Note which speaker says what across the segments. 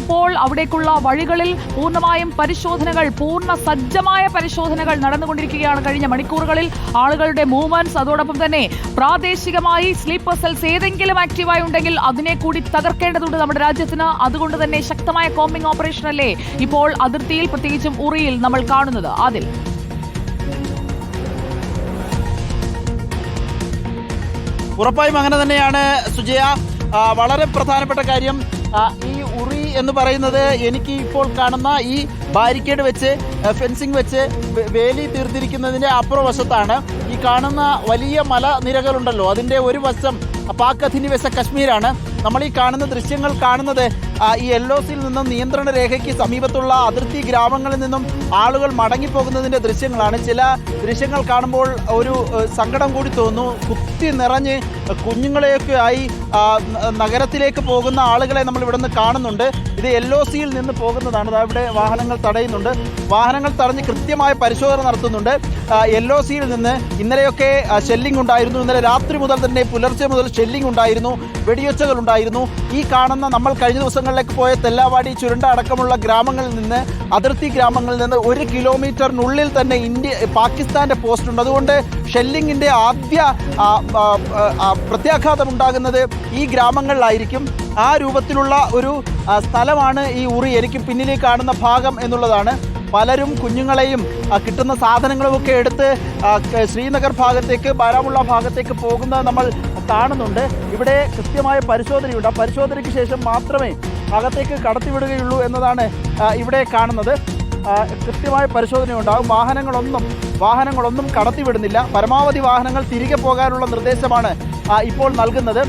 Speaker 1: ഇപ്പോൾ അവിടേക്കുള്ള വഴികളിൽ പൂർണ്ണമായും പൂർണ്ണ സജ്ജമായ പരിശോധനകൾ നടന്നുകൊണ്ടിരിക്കുകയാണ്. കഴിഞ്ഞ മണിക്കൂറുകളിൽ ആളുകളുടെ മൂവ്മെന്റ്സ്, അതോടൊപ്പം തന്നെ പ്രാദേശികമായി സ്ലീപ്പർ സെൽസ് ഏതെങ്കിലും ആക്റ്റീവായി ഉണ്ടെങ്കിൽ അതിനെ കൂടി തകർക്കേണ്ടതുണ്ട് നമ്മുടെ രാജ്യത്തിന്. അതുകൊണ്ട് തന്നെ ശക്തമായ കോമ്പിംഗ് ഓപ്പറേഷൻ അല്ലേ ഇപ്പോൾ അതിർത്തിയിൽ, പ്രത്യേകിച്ചും ഉറിയിൽ നമ്മൾ കാണുന്നത്. അതിൽ
Speaker 2: ഉറപ്പായും അങ്ങനെ തന്നെയാണ് സുജയ. വളരെ പ്രധാനപ്പെട്ട കാര്യം, ഈ ഉറി എന്ന് പറയുന്നത് എനിക്ക് ഇപ്പോൾ കാണുന്ന ഈ ബാരിക്കേഡ് വെച്ച് ഫെൻസിങ് വെച്ച് വേലി തീർത്തിരിക്കുന്നതിൻ്റെ അപ്പുറവശത്താണ് ഈ കാണുന്ന വലിയ മലനിരകളുണ്ടല്ലോ, അതിൻ്റെ ഒരു വശം പാക് അധിനിവേശ കശ്മീരാണ്. നമ്മൾ ഈ കാണുന്ന ദൃശ്യങ്ങൾ കാണുന്നത് ഈ LOCയിൽ നിന്നും നിയന്ത്രണ രേഖയ്ക്ക് സമീപത്തുള്ള അതിർത്തി ഗ്രാമങ്ങളിൽ നിന്നും ആളുകൾ മടങ്ങിപ്പോകുന്നതിൻ്റെ ദൃശ്യങ്ങളാണ്. ചില ദൃശ്യങ്ങൾ കാണുമ്പോൾ ഒരു സങ്കടം കൂടി തോന്നുന്നു. കുത്തി നിറഞ്ഞ് കുഞ്ഞുങ്ങളെയൊക്കെ ആയി നഗരത്തിലേക്ക് പോകുന്ന ആളുകളെ നമ്മൾ ഇവിടെ നിന്ന് കാണുന്നുണ്ട്. ഇത് LOCയിൽ നിന്ന് പോകുന്നതാണ്. ഇവിടെ വാഹനങ്ങൾ തടയുന്നുണ്ട്. വാഹനങ്ങൾ തടഞ്ഞ് കൃത്യമായ പരിശോധന നടത്തുന്നുണ്ട്. LOCയിൽ നിന്ന് ഇന്നലെയൊക്കെ ഷെല്ലിംഗ് ഉണ്ടായിരുന്നു. ഇന്നലെ രാത്രി മുതൽ തന്നെ പുലർച്ചെ മുതൽ ഷെല്ലിംഗ് ഉണ്ടായിരുന്നു, വെടിയൊച്ചകൾ ഉണ്ടായിരുന്നു. ഈ കാണുന്ന നമ്മൾ കഴിഞ്ഞ ദിവസങ്ങളിലേക്ക് പോയ തെല്ലാവാടി, ചുരുണ്ട അടക്കമുള്ള ഗ്രാമങ്ങളിൽ നിന്ന്, അതിർത്തി ഗ്രാമങ്ങളിൽ നിന്ന് 1 കിലോമീറ്ററിനുള്ളിൽ തന്നെ പാകിസ്ഥാന്റെ പോസ്റ്റ് ഉണ്ട്. അതുകൊണ്ട് ഷെല്ലിങ്ങിൻ്റെ ആദ്യ പ്രത്യാഘാതം ഉണ്ടാകുന്നത് ഈ ഗ്രാമങ്ങളിലായിരിക്കും. ആ രൂപത്തിലുള്ള ഒരു സ്ഥലമാണ് ഈ ഉറി. എനിക്ക് പിന്നിലേക്ക് കാണുന്ന ഭാഗം എന്നുള്ളതാണ്. പലരും കുഞ്ഞുങ്ങളെയും കിട്ടുന്ന സാധനങ്ങളുമൊക്കെ എടുത്ത് ശ്രീനഗർ ഭാഗത്തേക്ക്, ബാരാമുള്ള ഭാഗത്തേക്ക് പോകുന്നത് നമ്മൾ കാണുന്നുണ്ട്. ഇവിടെ കൃത്യമായ പരിശോധനയുണ്ട്. ആ പരിശോധനയ്ക്ക് ശേഷം മാത്രമേ അകത്തേക്ക് കടത്തിവിടുകയുള്ളൂ എന്നതാണ് ഇവിടെ കാണുന്നത്. കൃത്യമായ പരിശോധനയുണ്ടാകും. വാഹനങ്ങളൊന്നും കടത്തിവിടുന്നില്ല. പരമാവധി വാഹനങ്ങൾ തിരികെ പോകാനുള്ള നിർദ്ദേശമാണ് ഇപ്പോൾ നൽകുന്നത്.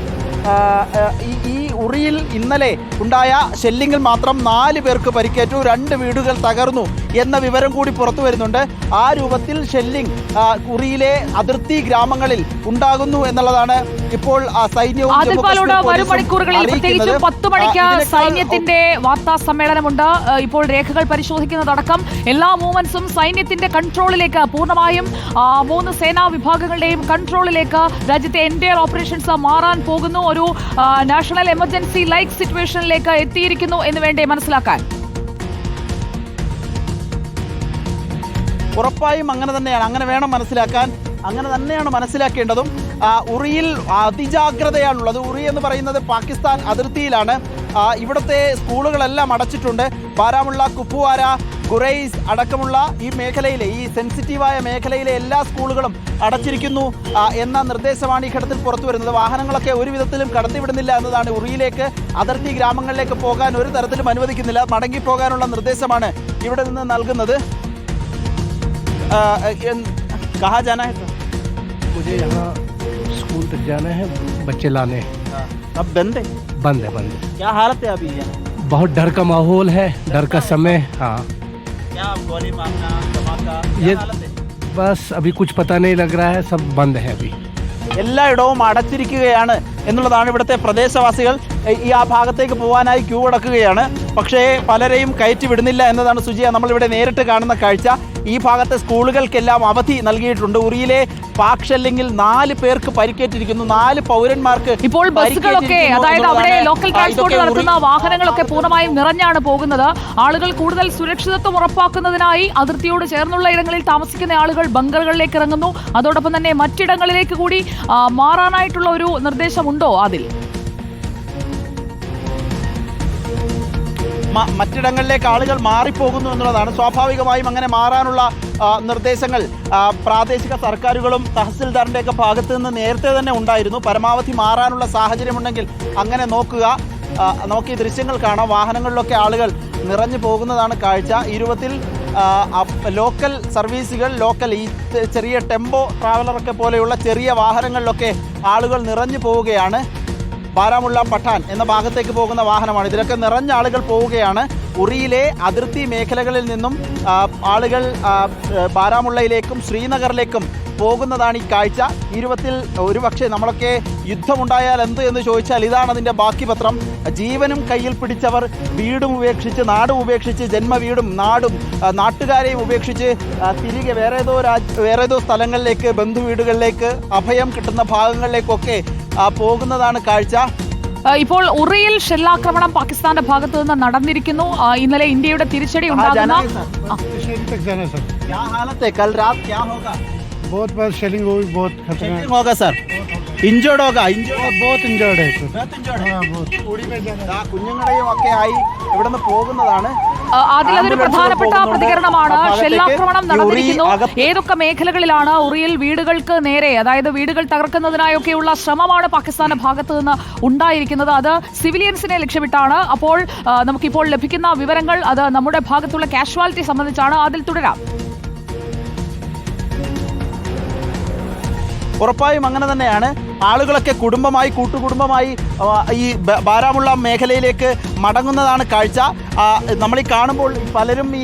Speaker 2: ഈ ഉറിയിൽ ഇന്നലെ ഉണ്ടായ ഷെല്ലിങ്ങിൽ മാത്രം 4 പേർക്ക് പരിക്കേറ്റു, 2 വീടുകൾ തകർന്നു എന്ന വിവരം കൂടി പുറത്തു വരുന്നുണ്ട്. ആ രൂപത്തിൽ ഷെല്ലിംഗ് ഉറിയിലെ അതിർത്തി ഗ്രാമങ്ങളിൽ ഉണ്ടാകുന്നു എന്നുള്ളതാണ് ഇപ്പോൾ സൈന്യവും
Speaker 1: വരും മണിക്കൂറുകളിൽ, പ്രത്യേകിച്ച് 10 മണിക്ക് സൈന്യത്തിന്റെ വാർത്താ സമ്മേളനമുണ്ട്. ഇപ്പോൾ രേഖകൾ പരിശോധിക്കുന്നതടക്കം എല്ലാ മൂവ്മെന്റ്സും സൈന്യത്തിന്റെ കൺട്രോളിലേക്ക്, പൂർണ്ണമായും 3 സേനാ വിഭാഗങ്ങളുടെയും കൺട്രോളിലേക്ക് രാജ്യത്തെ എൻറ്റയർ ഓപ്പറേഷൻസ് മാറാൻ പോകുന്നു. ഒരു നാഷണൽ എമർജൻസി ലൈക്ക് സിറ്റുവേഷനിലേക്ക് എത്തിയിരിക്കുന്നു എന്ന് വേണ്ടേ മനസ്സിലാക്കാൻ?
Speaker 2: ഉറപ്പായും അങ്ങനെ തന്നെയാണ്. അങ്ങനെ വേണം മനസ്സിലാക്കാൻ. അങ്ങനെ തന്നെയാണ് മനസ്സിലാക്കേണ്ടതും. ഉറിയിൽ അതിജാഗ്രതയാണുള്ളത്. ഉറി എന്ന് പറയുന്നത് പാകിസ്ഥാൻ അതിർത്തിയിലാണ്. ഇവിടുത്തെ സ്കൂളുകളെല്ലാം അടച്ചിട്ടുണ്ട്. ബാരാമുള്ള, കുപ്വാര, ഖുറൈസ് അടക്കമുള്ള ഈ മേഖലയിലെ, ഈ സെൻസിറ്റീവായ മേഖലയിലെ എല്ലാ സ്കൂളുകളും അടച്ചിരിക്കുന്നു എന്ന നിർദ്ദേശമാണ് ഈ ഘട്ടത്തിൽ പുറത്തു വരുന്നത്. വാഹനങ്ങളൊക്കെ ഒരു വിധത്തിലും കടത്തിവിടുന്നില്ല എന്നതാണ്. ഉറിയിലേക്ക്, അതിർത്തി ഗ്രാമങ്ങളിലേക്ക് പോകാൻ ഒരു തരത്തിലും അനുവദിക്കുന്നില്ല. മടങ്ങിപ്പോകാനുള്ള നിർദ്ദേശമാണ് ഇവിടെ നിന്ന് നൽകുന്നത്. कहाँ जाना है सर?
Speaker 3: मुझे यहाँ स्कूल तक जाना है, बच्चे लाने।
Speaker 2: अब बंद है?
Speaker 3: बंद है।
Speaker 2: क्या हालत है अभी यहाँ?
Speaker 3: बहुत डर का माहौल है, डर का समय। हाँ,
Speaker 2: क्या गोली मारना, धमाका,
Speaker 3: ये
Speaker 2: क्या हालत है?
Speaker 3: बस अभी कुछ पता नहीं लग रहा है, सब बंद है अभी।
Speaker 2: എല്ലായിടവും അടച്ചിരിക്കുകയാണ് എന്നുള്ളതാണ്. ഇവിടുത്തെ പ്രദേശവാസികൾ ഈ ആ ഭാഗത്തേക്ക് പോകാനായി ക്യൂ അടക്കുകയാണ്. പക്ഷേ പലരെയും കയറ്റി വിടുന്നില്ല എന്നതാണ് സുജിയ നമ്മളിവിടെ നേരിട്ട് കാണുന്ന കാഴ്ച. ഈ ഭാഗത്തെ സ്കൂളുകൾക്കെല്ലാം അവധി നൽകിയിട്ടുണ്ട്. ഉറിയിലെ പാക് ഷെല്ലിംഗിൽ 4 പേർക്ക് പരിക്കേറ്റിരിക്കുന്നു. 4 പൗരന്മാർക്ക്
Speaker 1: ഇപ്പോൾ ബസ്സുകളൊക്കെ, അതായത് അവിടെ ലോക്കൽ ട്രാൻസ്പോർട്ട് നടത്തുന്ന വാഹനങ്ങളൊക്കെ പൂർണ്ണമായും നിറഞ്ഞാണ് പോകുന്നത്. ആളുകൾ കൂടുതൽ സുരക്ഷിതത്വം ഉറപ്പാക്കുന്നതിനായി അതിർത്തിയോട് ചേർന്നുള്ള ഇടങ്ങളിൽ താമസിക്കുന്ന ആളുകൾ ബങ്കറുകളിലേക്ക് ഇറങ്ങുന്നു. അതോടൊപ്പം തന്നെ മറ്റിടങ്ങളിലേക്ക് കൂടി മാറാനായിട്ടുള്ള ഒരു നിർദ്ദേശമുണ്ടോ അതിൽ?
Speaker 2: മറ്റിടങ്ങളിലേക്ക് ആളുകൾ മാറിപ്പോകുന്നു എന്നുള്ളതാണ്. സ്വാഭാവികമായും അങ്ങനെ മാറാനുള്ള നിർദ്ദേശങ്ങൾ പ്രാദേശിക സർക്കാരുകളും തഹസിൽദാറിൻ്റെയൊക്കെ ഭാഗത്തു നിന്ന് നേരത്തെ തന്നെ ഉണ്ടായിരുന്നു. പരമാവധി മാറാനുള്ള സാഹചര്യമുണ്ടെങ്കിൽ അങ്ങനെ നോക്കുക. നമുക്ക് ഈ ദൃശ്യങ്ങൾ കാണാം. വാഹനങ്ങളിലൊക്കെ ആളുകൾ നിറഞ്ഞു പോകുന്നതാണ് കാഴ്ച. ഈ രൂപത്തിൽ ലോക്കൽ സർവീസുകൾ, ഈ ചെറിയ ടെമ്പോ ട്രാവലറൊക്കെ പോലെയുള്ള ചെറിയ വാഹനങ്ങളിലൊക്കെ ആളുകൾ നിറഞ്ഞു പോവുകയാണ്. ബാരാമുള്ള, പഠാൻ എന്ന ഭാഗത്തേക്ക് പോകുന്ന വാഹനമാണ്. ഇതിലൊക്കെ നിറഞ്ഞ ആളുകൾ പോവുകയാണ്. ഉറിയിലെ അതിർത്തി മേഖലകളിൽ നിന്നും ആളുകൾ ബാരാമുള്ളയിലേക്കും ശ്രീനഗറിലേക്കും പോകുന്നതാണ് ഈ കാഴ്ച. ഈ രൂപത്തിൽ ഒരുപക്ഷെ നമ്മളൊക്കെ യുദ്ധമുണ്ടായാൽ എന്ത് എന്ന് ചോദിച്ചാൽ ഇതാണ് അതിൻ്റെ ബാക്കി പത്രം. ജീവനും കയ്യിൽ പിടിച്ചവർ വീടും ഉപേക്ഷിച്ച്, നാടും ഉപേക്ഷിച്ച്, ജന്മവീടും നാടും നാട്ടുകാരെയും ഉപേക്ഷിച്ച് തിരികെ വേറേതോ സ്ഥലങ്ങളിലേക്ക്, ബന്ധുവീടുകളിലേക്ക്, അഭയം കിട്ടുന്ന ഭാഗങ്ങളിലേക്കൊക്കെ പോകുന്നതാണ് കാഴ്ച.
Speaker 1: ഇപ്പോൾ ഉറിയിൽ ഷെല്ലാക്രമണം പാകിസ്ഥാന്റെ ഭാഗത്തു നിന്ന് നടന്നിരിക്കുന്നു. ഇന്നലെ ഇന്ത്യയുടെ തിരിച്ചടി ഉണ്ടാകുന്ന
Speaker 3: तक जाना सर
Speaker 2: क्या हालत है कल रात क्या होगा
Speaker 3: बहुत बार शेलिंग हुई बहुत खतरनाक
Speaker 2: होगा सर इंजर्ड होगा
Speaker 3: बहुत इंजर्ड है सर
Speaker 2: കുഞ്ഞുങ്ങളെയും ഒക്കെ ആയി ഇവിടുന്ന് പോകുന്നതാണ്.
Speaker 1: അതിൽ അതൊരു പ്രധാനപ്പെട്ട പ്രതികരണമാണ്. ഷെല്ലാക്രമണം നടന്നിരിക്കുന്നു. ഏതൊക്കെ മേഖലകളിലാണ് ഉറിയിൽ വീടുകൾക്ക് നേരെ, അതായത് വീടുകൾ തകർക്കുന്നതിനായൊക്കെയുള്ള ശ്രമമാണ് പാകിസ്ഥാന്റെ ഭാഗത്തു നിന്ന് ഉണ്ടായിരിക്കുന്നത്. അത് സിവിലിയൻസിനെ ലക്ഷ്യമിട്ടാണ്. അപ്പോൾ നമുക്കിപ്പോൾ ലഭിക്കുന്ന വിവരങ്ങൾ അത് നമ്മുടെ ഭാഗത്തുള്ള കാഷ്വാലിറ്റി സംബന്ധിച്ചാണ്. അതിൽ തുടരാം.
Speaker 2: ഉറപ്പായും അങ്ങനെ തന്നെയാണ്. ആളുകളൊക്കെ കുടുംബമായി കൂട്ടുകുടുംബമായി ഈ ബാരാമുള്ള മേഖലയിലേക്ക് മടങ്ങുന്നതാണ് കാഴ്ച. നമ്മളീ കാണുമ്പോൾ പലരും ഈ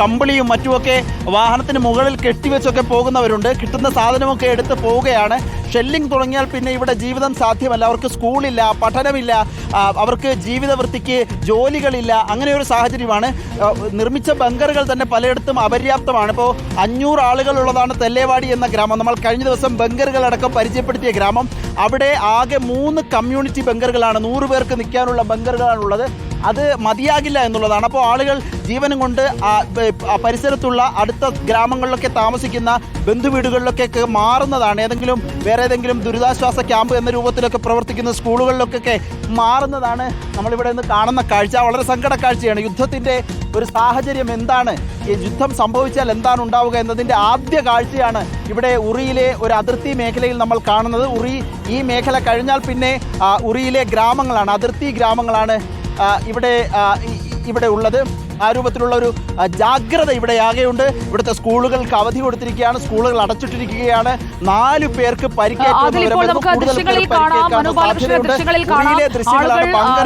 Speaker 2: കമ്പിളിയും മറ്റുമൊക്കെ വാഹനത്തിന് മുകളിൽ കെട്ടിവെച്ചൊക്കെ പോകുന്നവരുണ്ട്. കിട്ടുന്ന സാധനമൊക്കെ എടുത്ത് പോവുകയാണ്. ഷെല്ലിംഗ് തുടങ്ങിയാൽ പിന്നെ ഇവിടെ ജീവിതം സാധ്യമല്ല. അവർക്ക് സ്കൂളില്ല, പഠനമില്ല, അവർക്ക് ജീവിതവൃത്തിക്ക് ജോലികളില്ല. അങ്ങനെ ഒരു സാഹചര്യമാണ്. നിർമ്മിച്ച ബങ്കറുകൾ തന്നെ പലയിടത്തും അപര്യാപ്തമാണ്. ഇപ്പോൾ 500 ആളുകളുള്ളതാണ് തെല്ലേവാടി എന്ന ഗ്രാമം. നമ്മൾ കഴിഞ്ഞ ദിവസം ബങ്കറുകളടക്കം പരിചയപ്പെടുത്തിയ ഗ്രാമം. അവിടെ ആകെ 3 കമ്മ്യൂണിറ്റി ബങ്കറുകളാണ്, 100 പേർക്ക് നിൽക്കാനുള്ള ബങ്കറുകളാണുള്ളത്. അത് മതിയാകില്ല എന്നുള്ളതാണ്. അപ്പോൾ ആളുകൾ ജീവനും കൊണ്ട് പരിസരത്തുള്ള അടുത്ത ഗ്രാമങ്ങളിലൊക്കെ താമസിക്കുന്ന ബന്ധുവീടുകളിലൊക്കെ മാറുന്നതാണ്. വേറെ ഏതെങ്കിലും ദുരിതാശ്വാസ ക്യാമ്പ് എന്ന രൂപത്തിലൊക്കെ പ്രവർത്തിക്കുന്ന സ്കൂളുകളിലൊക്കെ മാറുന്നതാണ് നമ്മളിവിടെ നിന്ന് കാണുന്ന കാഴ്ച. വളരെ സങ്കട കാഴ്ചയാണ്. യുദ്ധത്തിൻ്റെ ഒരു സാഹചര്യം എന്താണ്, ഈ യുദ്ധം സംഭവിച്ചാൽ എന്താണ് ഉണ്ടാവുക എന്നതിൻ്റെ ആദ്യ കാഴ്ചയാണ് ഇവിടെ ഉറിയിലെ ഒരു അതിർത്തി മേഖലയിൽ നമ്മൾ കാണുന്നത്. ഉറി ഈ മേഖല കഴിഞ്ഞാൽ പിന്നെ ഉറിയിലെ ഗ്രാമങ്ങളാണ്, അതിർത്തി ഗ്രാമങ്ങളാണ് ഇവിടെ ഉള്ളത്. ആ രൂപത്തിലുള്ള ഒരു ജാഗ്രത ഇവിടെ ആകെയുണ്ട്. ഇവിടുത്തെ സ്കൂളുകൾക്ക് അവധി കൊടുത്തിരിക്കുകയാണ്, സ്കൂളുകൾ അടച്ചിട്ടിരിക്കുകയാണ്. 4 പേർക്ക്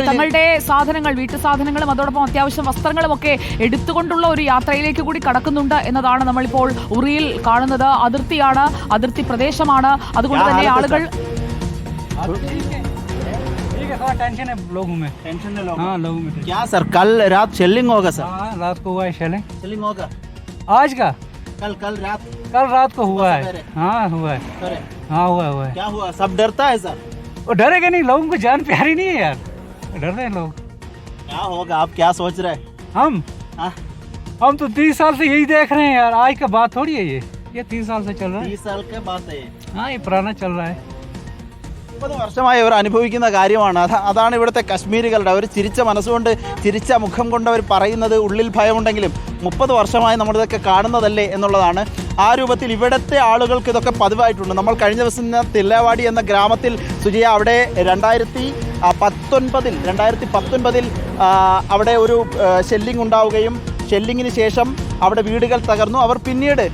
Speaker 1: തങ്ങളുടെ സാധനങ്ങൾ, വീട്ടു സാധനങ്ങളും അതോടൊപ്പം അത്യാവശ്യം വസ്ത്രങ്ങളും ഒക്കെ എടുത്തുകൊണ്ടുള്ള ഒരു യാത്രയിലേക്ക് കൂടി കടക്കുന്നുണ്ട് എന്നതാണ് നമ്മളിപ്പോൾ ഉറിയിൽ കാണുന്നത്. അതിർത്തിയാണ്, അതിർത്തി പ്രദേശമാണ്. അതുകൊണ്ട് തന്നെ ആളുകൾ
Speaker 4: टेंशन है लोगों में,
Speaker 2: टेंशन है लोगों
Speaker 4: हाँ लोगों में।
Speaker 2: क्या सर कल रात शेलिंग होगा सर?
Speaker 4: हाँ रात को हुआ है
Speaker 2: शेलिंग होगा
Speaker 4: आज का
Speaker 2: कल
Speaker 4: रात को हुआ है। हाँ हुआ है, हाँ हुआ है।
Speaker 2: क्या हुआ? सब डरता है सर?
Speaker 4: वो डरेगा नहीं, लोगों को जान प्यारी नहीं है यार, डर रहे हैं लोग।
Speaker 2: क्या होगा? आप क्या सोच रहे हैं?
Speaker 4: हम तो 30 साल से यही देख रहे हैं यार, आज का बात थोड़ी है ये 30 साल से चल रहा है।
Speaker 2: 30 साल के बात है।
Speaker 4: हाँ ये पुराना चल रहा है।
Speaker 2: 30 വർഷമായി അവർ അനുഭവിക്കുന്ന കാര്യമാണ്. അതാണ് ഇവിടുത്തെ കശ്മീരികളുടെ അവർ ചിരിച്ച മനസ്സുകൊണ്ട്, ചിരിച്ച മുഖം കൊണ്ട് അവർ പറയുന്നത്. ഉള്ളിൽ ഭയമുണ്ടെങ്കിലും 30 വർഷമായി നമ്മളിതൊക്കെ കാണുന്നതല്ലേ എന്നുള്ളതാണ്. ആ രൂപത്തിൽ ഇവിടുത്തെ ആളുകൾക്ക് ഇതൊക്കെ പതിവായിട്ടുണ്ട്. നമ്മൾ കഴിഞ്ഞ ദിവസം തെല്ലേവാടി എന്ന ഗ്രാമത്തിൽ സുജിയ, അവിടെ 2019 അവിടെ ഒരു ഷെല്ലിംഗ് ഉണ്ടാവുകയും ഷെല്ലിങ്ങിന് ശേഷം അവിടെ വീടുകൾ തകർന്നു. അവർ പിന്നീട്